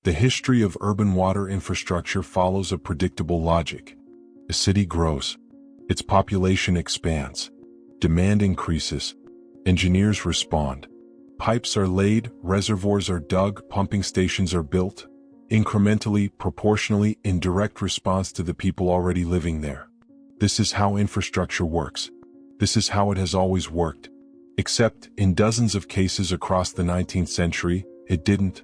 The history of urban water infrastructure follows a predictable logic. A city grows. Its population expands. Demand increases. Engineers respond. Pipes are laid, reservoirs are dug, pumping stations are built, incrementally, proportionally, in direct response to the people already living there. This is how infrastructure works. This is how it has always worked. Except, in dozens of cases across the 19th century, it didn't.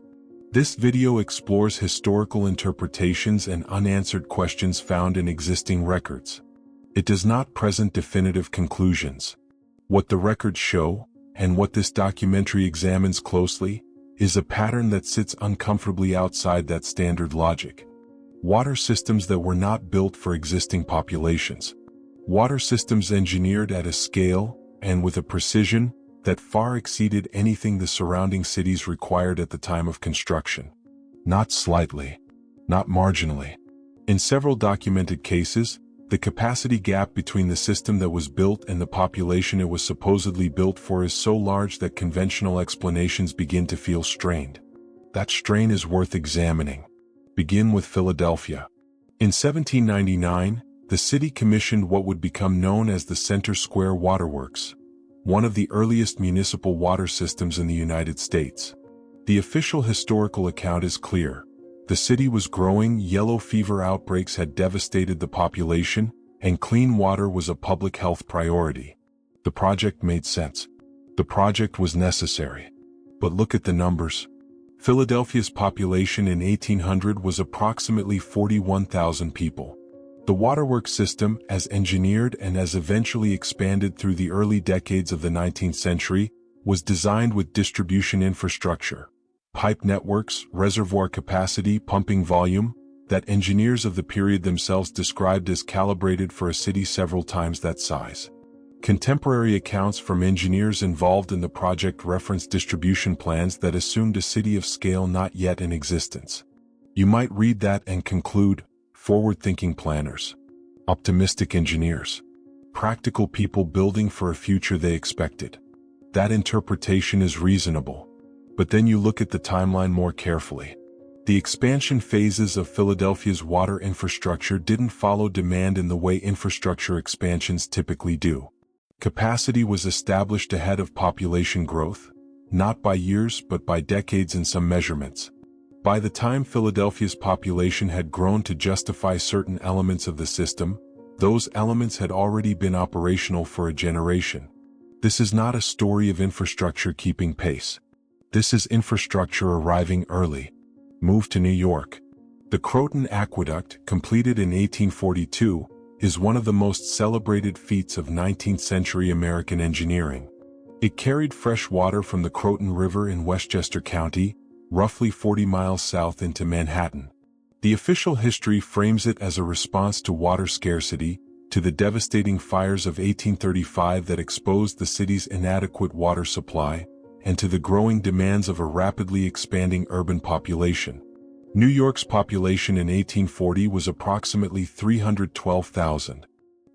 This video explores historical interpretations and unanswered questions found in existing records. It does not present definitive conclusions. What the records show, and what this documentary examines closely, is a pattern that sits uncomfortably outside that standard logic. Water systems that were not built for existing populations. Water systems engineered at a scale, and with a precision, that far exceeded anything the surrounding cities required at the time of construction. Not slightly. Not marginally. In several documented cases, the capacity gap between the system that was built and the population it was supposedly built for is so large that conventional explanations begin to feel strained. That strain is worth examining. Begin with Philadelphia. In 1799, the city commissioned what would become known as the Center Square Waterworks, one of the earliest municipal water systems in the United States. The official historical account is clear. The city was growing, yellow fever outbreaks had devastated the population, and clean water was a public health priority. The project made sense. The project was necessary. But look at the numbers. Philadelphia's population in 1800 was approximately 41,000 people. The waterworks system, as engineered and as eventually expanded through the early decades of the 19th century, was designed with distribution infrastructure, pipe networks, reservoir capacity, pumping volume, that engineers of the period themselves described as calibrated for a city several times that size. Contemporary accounts from engineers involved in the project reference distribution plans that assumed a city of scale not yet in existence. You might read that and conclude, forward-thinking planners, optimistic engineers, practical people building for a future they expected. That interpretation is reasonable. But then you look at the timeline more carefully. The expansion phases of Philadelphia's water infrastructure didn't follow demand in the way infrastructure expansions typically do. Capacity was established ahead of population growth, not by years but by decades in some measurements. By the time Philadelphia's population had grown to justify certain elements of the system, those elements had already been operational for a generation. This is not a story of infrastructure keeping pace. This is infrastructure arriving early. Move to New York. The Croton Aqueduct, completed in 1842, is one of the most celebrated feats of 19th-century American engineering. It carried fresh water from the Croton River in Westchester County, roughly 40 miles south into Manhattan. The official history frames it as a response to water scarcity, to the devastating fires of 1835 that exposed the city's inadequate water supply, and to the growing demands of a rapidly expanding urban population. New York's population in 1840 was approximately 312,000.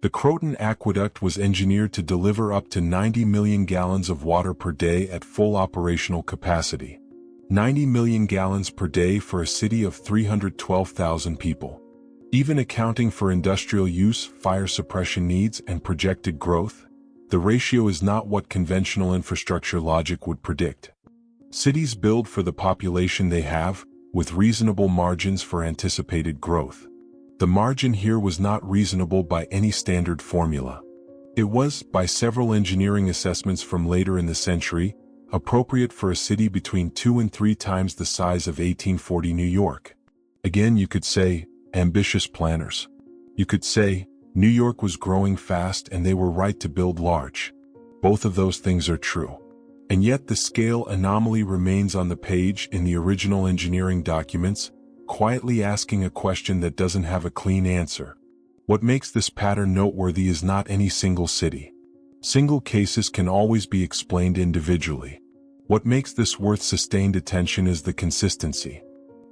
The Croton Aqueduct was engineered to deliver up to 90 million gallons of water per day at full operational capacity. 90 million gallons per day for a city of 312,000 people. Even accounting for industrial use, fire suppression needs, and projected growth, the ratio is not what conventional infrastructure logic would predict. Cities build for the population they have, with reasonable margins for anticipated growth. The margin here was not reasonable by any standard formula. It was, by several engineering assessments from later in the century, appropriate for a city between 2 and 3 times the size of 1840 New York. Again, you could say, ambitious planners. You could say, New York was growing fast and they were right to build large. Both of those things are true. And yet the scale anomaly remains on the page in the original engineering documents, quietly asking a question that doesn't have a clean answer. What makes this pattern noteworthy is not any single city. Single cases can always be explained individually. What makes this worth sustained attention is the consistency.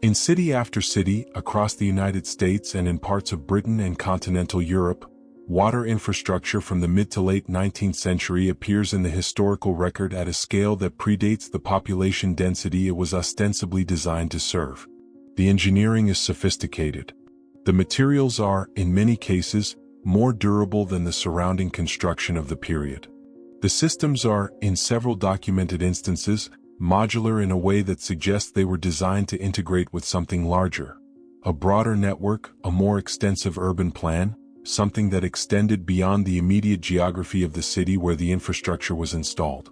In city after city, across the United States and in parts of Britain and continental Europe, water infrastructure from the mid to late 19th century appears in the historical record at a scale that predates the population density it was ostensibly designed to serve. The engineering is sophisticated. The materials are, in many cases, more durable than the surrounding construction of the period. The systems are, in several documented instances, modular in a way that suggests they were designed to integrate with something larger. A broader network, a more extensive urban plan, something that extended beyond the immediate geography of the city where the infrastructure was installed.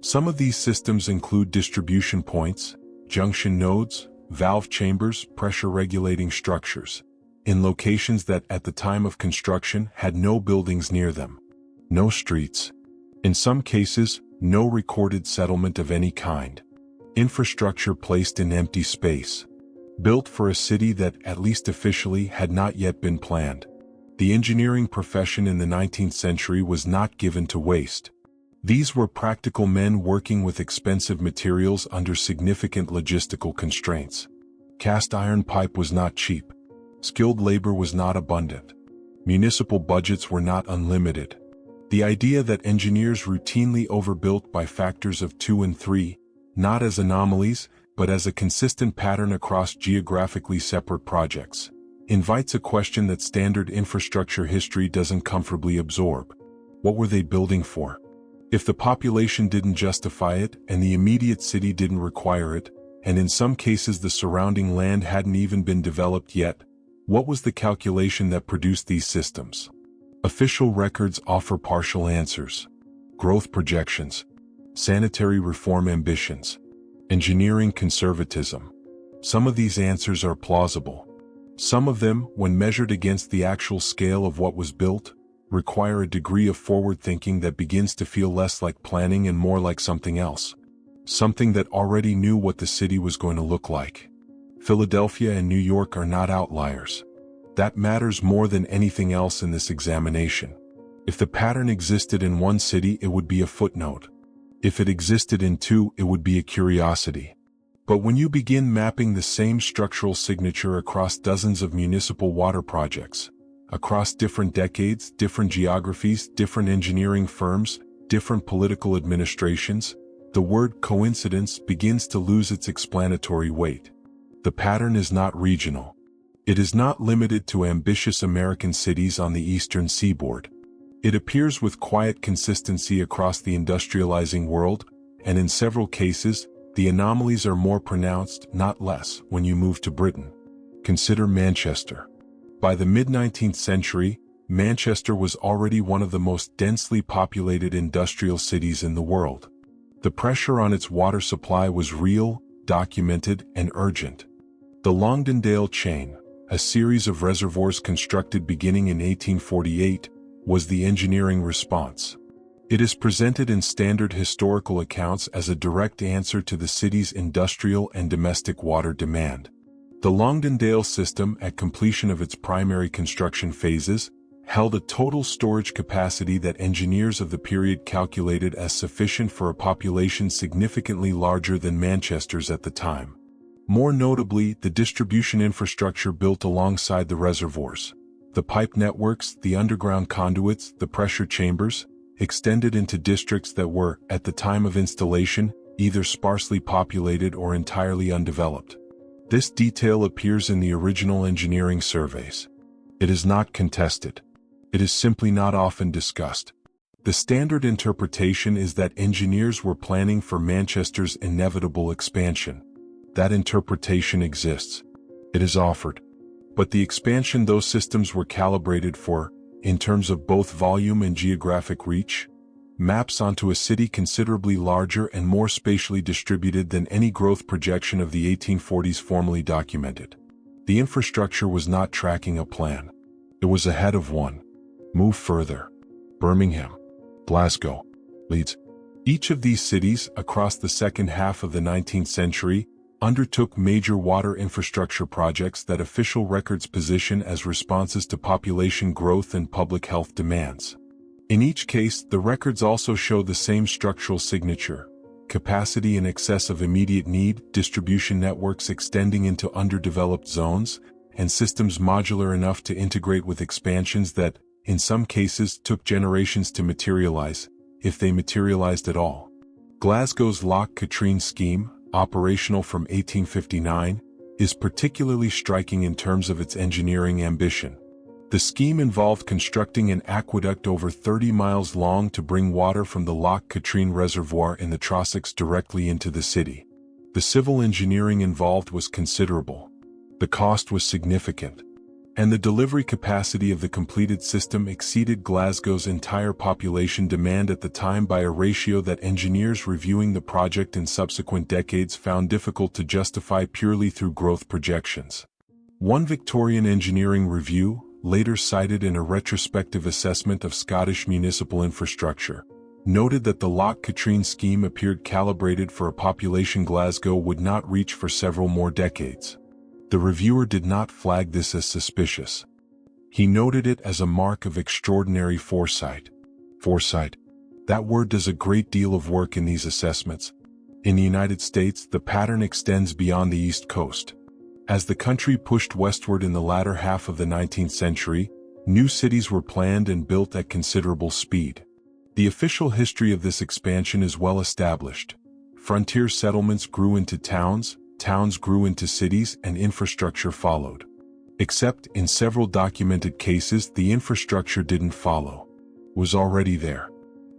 Some of these systems include distribution points, junction nodes, valve chambers, pressure-regulating structures, in locations that at the time of construction had no buildings near them, no streets. In some cases, no recorded settlement of any kind. Infrastructure placed in empty space. Built for a city that, at least officially, had not yet been planned. The engineering profession in the 19th century was not given to waste. These were practical men working with expensive materials under significant logistical constraints. Cast iron pipe was not cheap. Skilled labor was not abundant. Municipal budgets were not unlimited. The idea that engineers routinely overbuilt by factors of 2 and 3, not as anomalies, but as a consistent pattern across geographically separate projects, invites a question that standard infrastructure history doesn't comfortably absorb. What were they building for? If the population didn't justify it, and the immediate city didn't require it, and in some cases the surrounding land hadn't even been developed yet, what was the calculation that produced these systems? Official records offer partial answers. Growth projections, sanitary reform ambitions, engineering conservatism. Some of these answers are plausible. Some of them, when measured against the actual scale of what was built, require a degree of forward thinking that begins to feel less like planning and more like something else. Something that already knew what the city was going to look like. Philadelphia and New York are not outliers. That matters more than anything else in this examination. If the pattern existed in one city, it would be a footnote. If it existed in two, it would be a curiosity. But when you begin mapping the same structural signature across dozens of municipal water projects, across different decades, different geographies, different engineering firms, different political administrations, the word coincidence begins to lose its explanatory weight. The pattern is not regional. It is not limited to ambitious American cities on the eastern seaboard. It appears with quiet consistency across the industrializing world, and in several cases, the anomalies are more pronounced, not less, when you move to Britain. Consider Manchester. By the mid-19th century, Manchester was already one of the most densely populated industrial cities in the world. The pressure on its water supply was real, documented, and urgent. The Longdendale chain, a series of reservoirs constructed beginning in 1848, was the engineering response. It is presented in standard historical accounts as a direct answer to the city's industrial and domestic water demand. The Longdendale system, at completion of its primary construction phases, held a total storage capacity that engineers of the period calculated as sufficient for a population significantly larger than Manchester's at the time. More notably, the distribution infrastructure built alongside the reservoirs, the pipe networks, the underground conduits, the pressure chambers, extended into districts that were, at the time of installation, either sparsely populated or entirely undeveloped. This detail appears in the original engineering surveys. It is not contested. It is simply not often discussed. The standard interpretation is that engineers were planning for Manchester's inevitable expansion. That interpretation exists. It is offered. But the expansion those systems were calibrated for, in terms of both volume and geographic reach, maps onto a city considerably larger and more spatially distributed than any growth projection of the 1840s formally documented. The infrastructure was not tracking a plan. It was ahead of one. Move further. Birmingham, Glasgow, Leeds. Each of these cities, across the second half of the 19th century, undertook major water infrastructure projects that official records position as responses to population growth and public health demands. In each case, the records also show the same structural signature: capacity in excess of immediate need, distribution networks extending into underdeveloped zones, and systems modular enough to integrate with expansions that, in some cases, took generations to materialize, if they materialized at all. Glasgow's Loch Katrine scheme, operational from 1859, is particularly striking in terms of its engineering ambition. The scheme involved constructing an aqueduct over 30 miles long to bring water from the Lac Katrine reservoir in the Trossachs directly into the city. The civil engineering involved was considerable. The cost was significant, and the delivery capacity of the completed system exceeded Glasgow's entire population demand at the time by a ratio that engineers reviewing the project in subsequent decades found difficult to justify purely through growth projections. One Victorian engineering review, later cited in a retrospective assessment of Scottish municipal infrastructure, noted that the Lac Katrine scheme appeared calibrated for a population Glasgow would not reach for several more decades. The reviewer did not flag this as suspicious. He noted it as a mark of extraordinary foresight. Foresight. That word does a great deal of work in these assessments. In the United States, the pattern extends beyond the East Coast. As the country pushed westward in the latter half of the 19th century, new cities were planned and built at considerable speed. The official history of this expansion is well established. Frontier settlements grew into towns, towns grew into cities, and infrastructure followed. Except, in several documented cases, the infrastructure didn't follow. It was already there.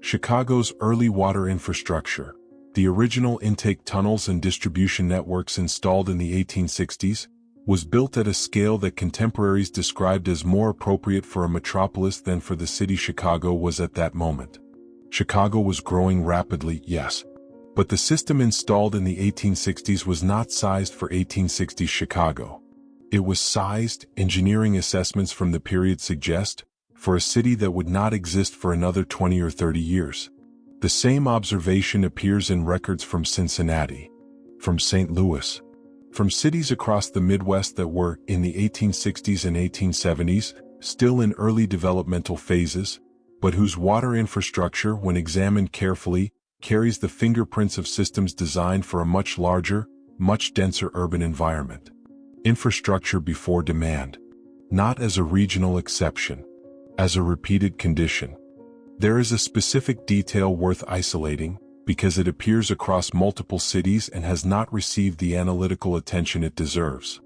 Chicago's early water infrastructure, the original intake tunnels and distribution networks installed in the 1860s, was built at a scale that contemporaries described as more appropriate for a metropolis than for the city Chicago was at that moment. Chicago was growing rapidly, yes. But the system installed in the 1860s was not sized for 1860s Chicago. It was sized, engineering assessments from the period suggest, for a city that would not exist for another 20 or 30 years. The same observation appears in records from Cincinnati, from St. Louis, from cities across the Midwest that were, in the 1860s and 1870s, still in early developmental phases, but whose water infrastructure, when examined carefully, carries the fingerprints of systems designed for a much larger, much denser urban environment. Infrastructure before demand. Not as a regional exception, as a repeated condition. There is a specific detail worth isolating, because it appears across multiple cities and has not received the analytical attention it deserves.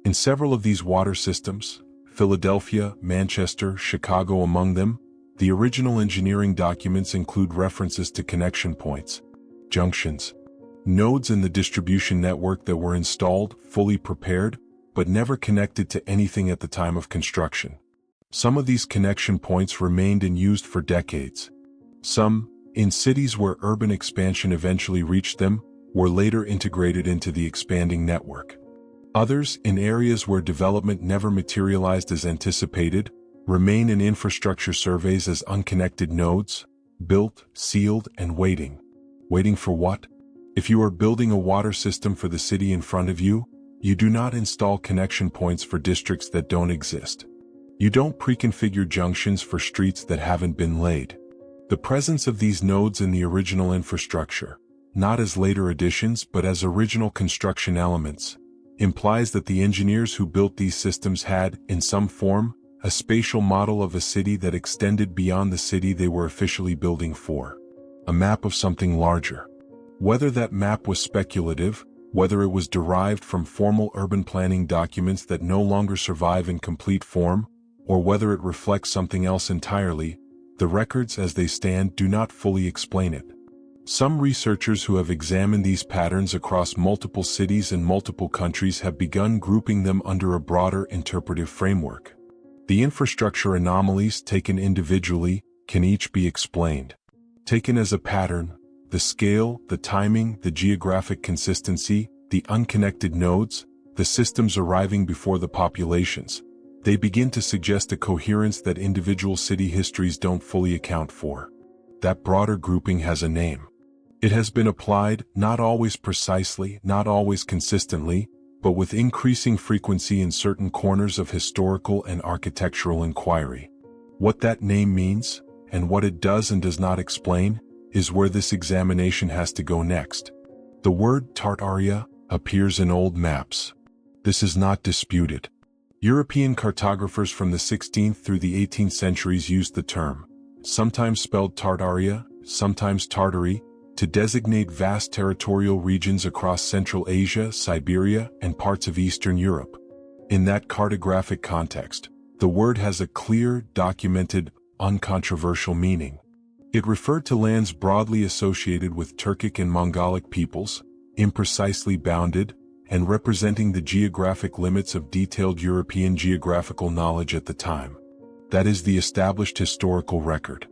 In several of these water systems, Philadelphia, Manchester, Chicago among them, the original engineering documents include references to connection points, junctions, nodes in the distribution network that were installed, fully prepared, but never connected to anything at the time of construction. Some of these connection points remained and used for decades. Some, in cities where urban expansion eventually reached them, were later integrated into the expanding network. Others, in areas where development never materialized as anticipated, remain in infrastructure surveys as unconnected nodes, built, sealed, and waiting. Waiting for what? If you are building a water system for the city in front of you, you do not install connection points for districts that don't exist. You don't pre-configure junctions for streets that haven't been laid. The presence of these nodes in the original infrastructure, not as later additions but as original construction elements, implies that the engineers who built these systems had, in some form, a spatial model of a city that extended beyond the city they were officially building for. A map of something larger. Whether that map was speculative, whether it was derived from formal urban planning documents that no longer survive in complete form, or whether it reflects something else entirely, the records as they stand do not fully explain it. Some researchers who have examined these patterns across multiple cities and multiple countries have begun grouping them under a broader interpretive framework. The infrastructure anomalies taken individually can each be explained. Taken as a pattern, the scale, the timing, the geographic consistency, the unconnected nodes, the systems arriving before the populations, they begin to suggest a coherence that individual city histories don't fully account for. That broader grouping has a name. It has been applied, not always precisely, not always consistently, but with increasing frequency in certain corners of historical and architectural inquiry. What that name means, and what it does and does not explain, is where this examination has to go next. The word Tartaria appears in old maps. This is not disputed. European cartographers from the 16th through the 18th centuries used the term, sometimes spelled Tartaria, sometimes Tartary, to designate vast territorial regions across Central Asia, Siberia, and parts of Eastern Europe. In that cartographic context, the word has a clear, documented, uncontroversial meaning. It referred to lands broadly associated with Turkic and Mongolic peoples, imprecisely bounded, and representing the geographic limits of detailed European geographical knowledge at the time. That is the established historical record.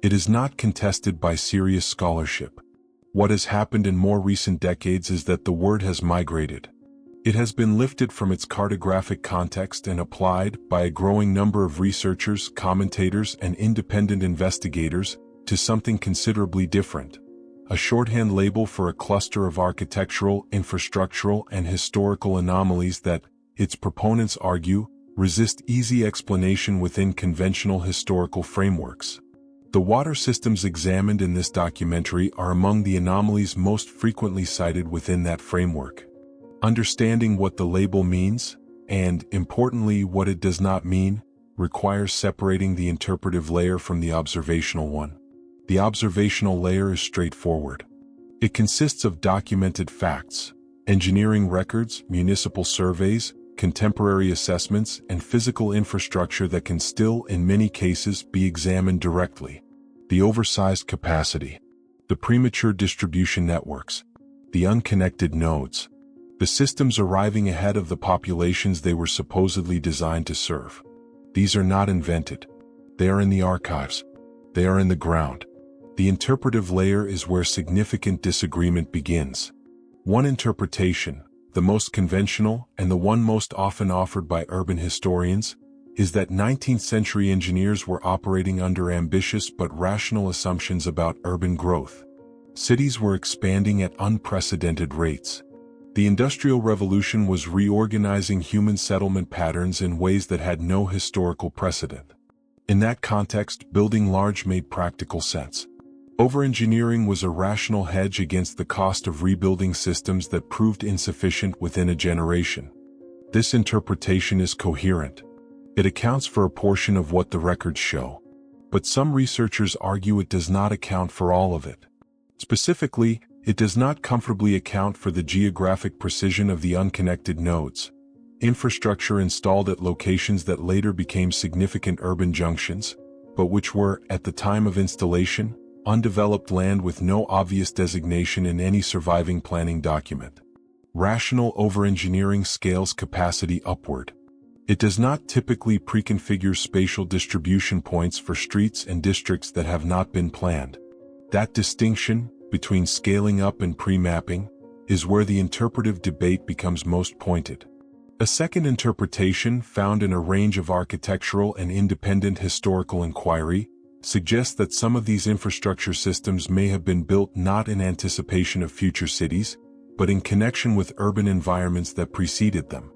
It is not contested by serious scholarship. What has happened in more recent decades is that the word has migrated. It has been lifted from its cartographic context and applied, by a growing number of researchers, commentators, and independent investigators, to something considerably different. A shorthand label for a cluster of architectural, infrastructural, and historical anomalies that, its proponents argue, resist easy explanation within conventional historical frameworks. The water systems examined in this documentary are among the anomalies most frequently cited within that framework. Understanding what the label means, and, importantly, what it does not mean, requires separating the interpretive layer from the observational one. The observational layer is straightforward. It consists of documented facts, engineering records, municipal surveys, contemporary assessments, and physical infrastructure that can still, in many cases, be examined directly. The oversized capacity, the premature distribution networks, the unconnected nodes, the systems arriving ahead of the populations they were supposedly designed to serve. These are not invented. They are in the archives. They are in the ground. The interpretive layer is where significant disagreement begins. One interpretation, the most conventional and the one most often offered by urban historians, is that 19th century engineers were operating under ambitious but rational assumptions about urban growth. Cities were expanding at unprecedented rates. The Industrial Revolution was reorganizing human settlement patterns in ways that had no historical precedent. In that context, building large made practical sense. Over-engineering was a rational hedge against the cost of rebuilding systems that proved insufficient within a generation. This interpretation is coherent. It accounts for a portion of what the records show. But some researchers argue it does not account for all of it. Specifically, it does not comfortably account for the geographic precision of the unconnected nodes, infrastructure installed at locations that later became significant urban junctions, but which were, at the time of installation, undeveloped land with no obvious designation in any surviving planning document. Rational over-engineering scales capacity upward. It does not typically preconfigure spatial distribution points for streets and districts that have not been planned. That distinction, between scaling up and pre-mapping, is where the interpretive debate becomes most pointed. A second interpretation, found in a range of architectural and independent historical inquiry, suggests that some of these infrastructure systems may have been built not in anticipation of future cities, but in connection with urban environments that preceded them.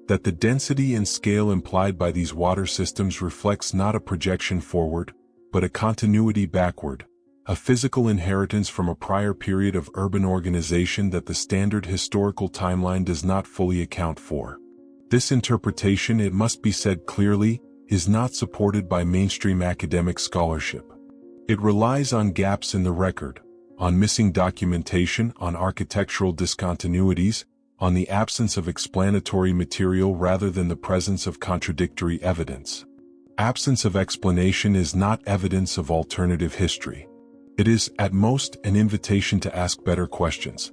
That the density and scale implied by these water systems reflects not a projection forward, but a continuity backward, a physical inheritance from a prior period of urban organization that the standard historical timeline does not fully account for. This interpretation, it must be said clearly, is not supported by mainstream academic scholarship. It relies on gaps in the record, on missing documentation, on architectural discontinuities, on the absence of explanatory material rather than the presence of contradictory evidence. Absence of explanation is not evidence of alternative history. It is, at most, an invitation to ask better questions.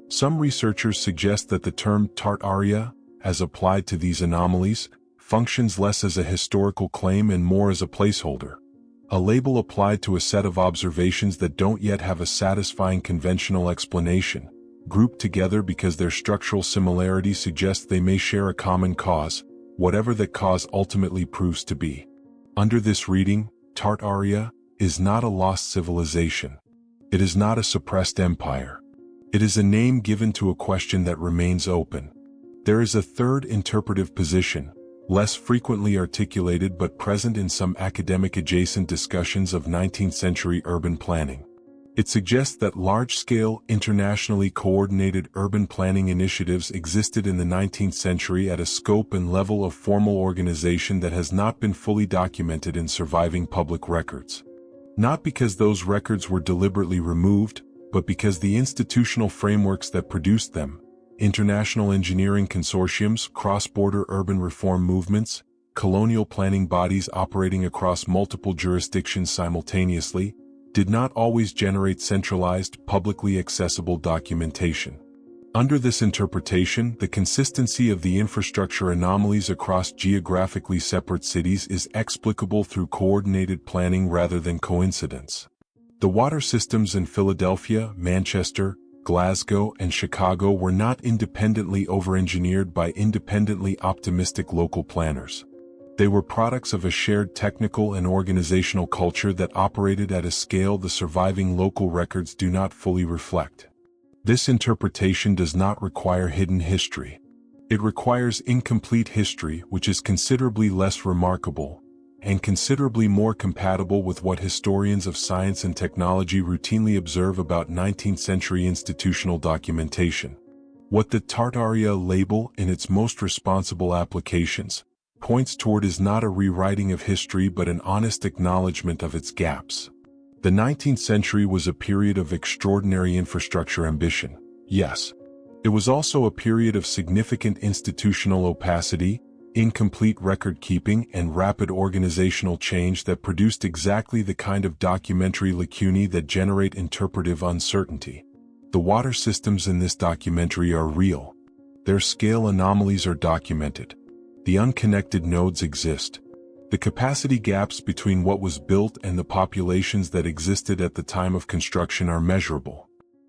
Some researchers suggest that the term Tartaria, as applied to these anomalies, functions less as a historical claim and more as a placeholder. A label applied to a set of observations that don't yet have a satisfying conventional explanation, grouped together because their structural similarity suggests they may share a common cause, whatever that cause ultimately proves to be. Under this reading, Tartaria is not a lost civilization. It is not a suppressed empire. It is a name given to a question that remains open. There is a third interpretive position, less frequently articulated but present in some academic adjacent discussions of 19th century urban planning. It suggests that large-scale, internationally coordinated urban planning initiatives existed in the 19th century at a scope and level of formal organization that has not been fully documented in surviving public records. Not because those records were deliberately removed, but because the institutional frameworks that produced them, international engineering consortiums, cross-border urban reform movements, colonial planning bodies operating across multiple jurisdictions simultaneously, did not always generate centralized, publicly accessible documentation. Under this interpretation, the consistency of the infrastructure anomalies across geographically separate cities is explicable through coordinated planning rather than coincidence. The water systems in Philadelphia, Manchester, Glasgow, and Chicago were not independently over-engineered by independently optimistic local planners. They were products of a shared technical and organizational culture that operated at a scale the surviving local records do not fully reflect. This interpretation does not require hidden history. It requires incomplete history, which is considerably less remarkable, and considerably more compatible with what historians of science and technology routinely observe about 19th-century institutional documentation. What the Tartaria label, in its most responsible applications, points toward is not a rewriting of history but an honest acknowledgement of its gaps. The 19th century was a period of extraordinary infrastructure ambition, yes. It was also a period of significant institutional opacity, incomplete record-keeping, and rapid organizational change that produced exactly the kind of documentary lacunae that generate interpretive uncertainty. The water systems in this documentary are real. Their scale anomalies are documented. The unconnected nodes exist. The capacity gaps between what was built and the populations that existed at the time of construction are measurable.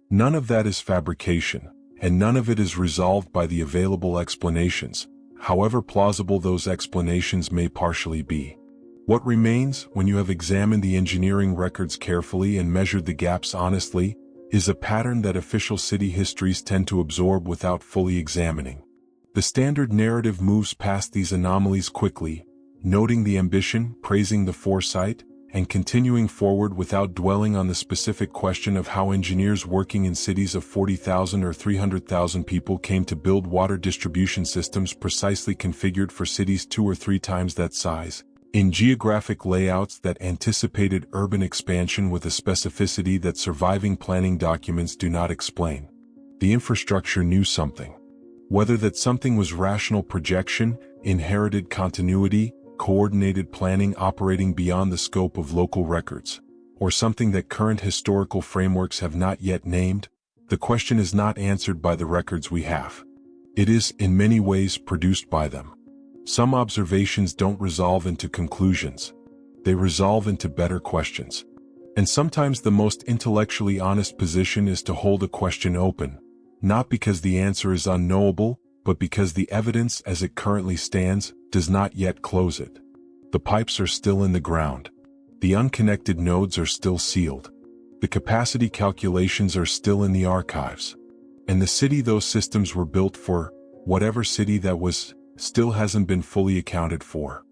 None of that is fabrication, and none of it is resolved by the available explanations, however plausible those explanations may partially be. What remains, when you have examined the engineering records carefully and measured the gaps honestly, is a pattern that official city histories tend to absorb without fully examining. The standard narrative moves past these anomalies quickly, noting the ambition, praising the foresight, and continuing forward without dwelling on the specific question of how engineers working in cities of 40,000 or 300,000 people came to build water distribution systems precisely configured for cities 2 or 3 times that size, in geographic layouts that anticipated urban expansion with a specificity that surviving planning documents do not explain. The infrastructure knew something. Whether that something was rational projection, inherited continuity, coordinated planning operating beyond the scope of local records, or something that current historical frameworks have not yet named, the question is not answered by the records we have. It is, in many ways, produced by them. Some observations don't resolve into conclusions. They resolve into better questions. And sometimes the most intellectually honest position is to hold a question open, not because the answer is unknowable, but because the evidence as it currently stands does not yet close it. The pipes are still in the ground. The unconnected nodes are still sealed. The capacity calculations are still in the archives. And the city those systems were built for, whatever city that was, still hasn't been fully accounted for.